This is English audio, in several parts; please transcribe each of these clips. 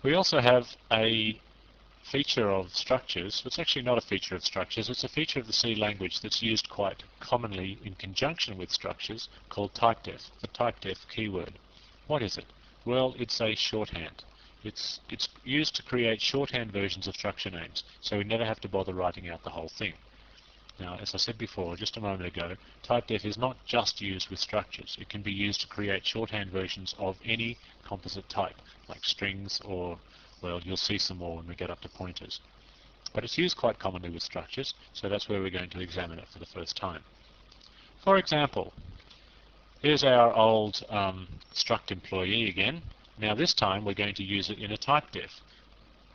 We also have a feature of structures. It's actually not a feature of structures, it's a feature of the C language that's used quite commonly in conjunction with structures called typedef, the typedef keyword. What is it? Well, it's a shorthand. It's used to create shorthand versions of structure names, so we never have to bother writing out the whole thing. Now, as I said before, just a moment ago, typedef is not just used with structures. It can be used to create shorthand versions of any composite type, like strings or, well, you'll see some more when we get up to pointers. But it's used quite commonly with structures, so that's where we're going to examine it for the first time. For example, here's our old struct employee again. Now this time we're going to use it in a typedef.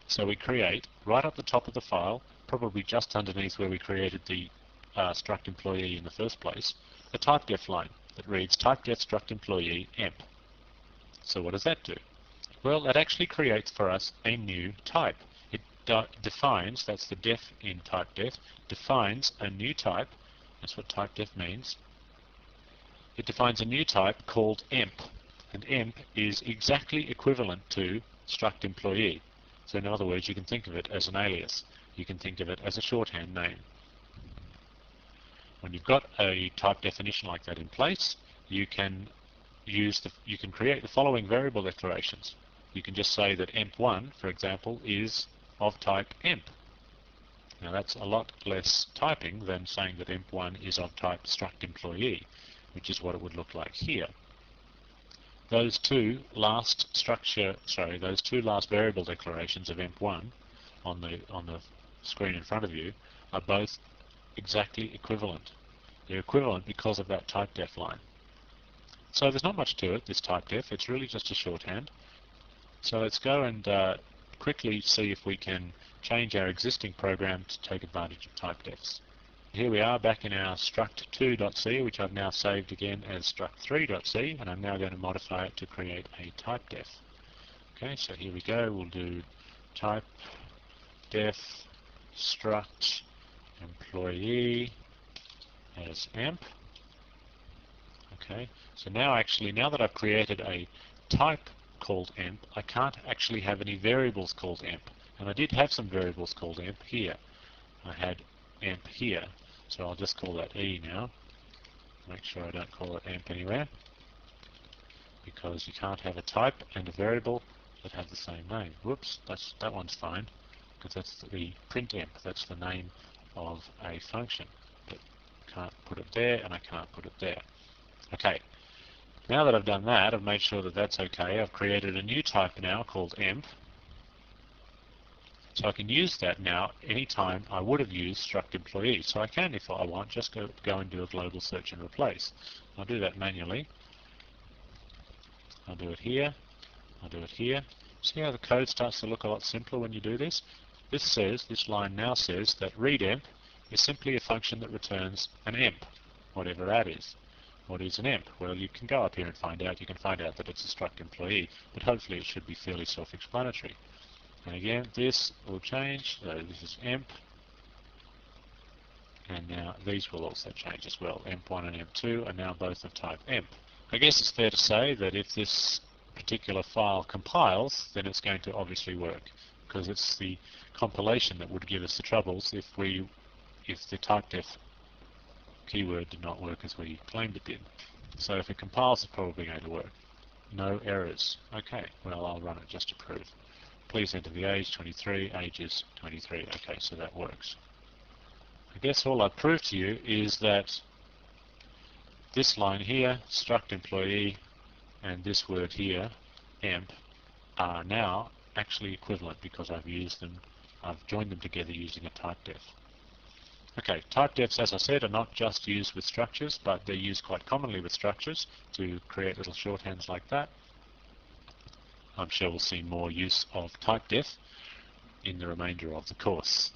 So we create, right up the top of the file, probably just underneath where we created the struct employee in the first place, a typedef line that reads typedef struct employee emp. So what does that do? Well, it actually creates for us a new type. It defines, that's the def in typedef, defines a new type. That's what typedef means. It defines a new type called emp, and emp is exactly equivalent to struct employee. So in other words, you can think of it as an alias. You can think of it as a shorthand name. When you've got a type definition like that in place, you can create the following variable declarations. You can just say that emp1, for example, is of type emp. Now that's a lot less typing than saying that emp1 is of type struct employee, which is what it would look like here. Those two last variable declarations of emp1 on the screen in front of you are both exactly equivalent. They're equivalent because of that typedef line. So there's not much to it, this typedef. It's really just a shorthand. So let's go and quickly see if we can change our existing program to take advantage of typedefs. Here we are back in our struct2.c, which I've now saved again as struct3.c, and I'm now going to modify it to create a typedef. Okay, so here we go. We'll do typedef struct employee as emp. Okay, so now that I've created a type called emp, I can't actually have any variables called emp. And I did have some variables called emp here. I had emp here, so I'll just call that E now. Make sure I don't call it emp anywhere, because you can't have a type and a variable that have the same name. Whoops, that one's fine, because that's the print emp, that's the name of a function. But I can't put it there, and I can't put it there. Okay, now that I've done that, I've made sure that that's okay. I've created a new type now called emp. So I can use that now anytime I would have used struct employee. So I can, if I want, just go and do a global search and replace. I'll do that manually. I'll do it here. I'll do it here. See how the code starts to look a lot simpler when you do this? This line now says that readEmp is simply a function that returns an emp, whatever that is. What is an emp? Well, you can go up here and find out. You can find out that it's a struct employee, but hopefully it should be fairly self-explanatory. And again, this will change. So this is emp, and now these will also change as well. emp1 and emp2 are now both of type emp. I guess it's fair to say that if this particular file compiles, then it's going to obviously work, because it's the compilation that would give us the troubles if the typedef keyword did not work as we claimed it did. So if it compiles, it's probably going to work. No errors. Okay, well, I'll run it just to prove. Please enter the age, 23, age is 23. Okay, so that works. I guess all I've proved to you is that this line here, struct employee, and this word here, emp, are now actually equivalent because I've joined them together using a typedef. Okay, typedefs, as I said, are not just used with structures, but they're used quite commonly with structures to create little shorthands like that. I'm sure we'll see more use of typedef in the remainder of the course.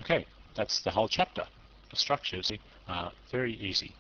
Okay, that's the whole chapter. The structures are very easy.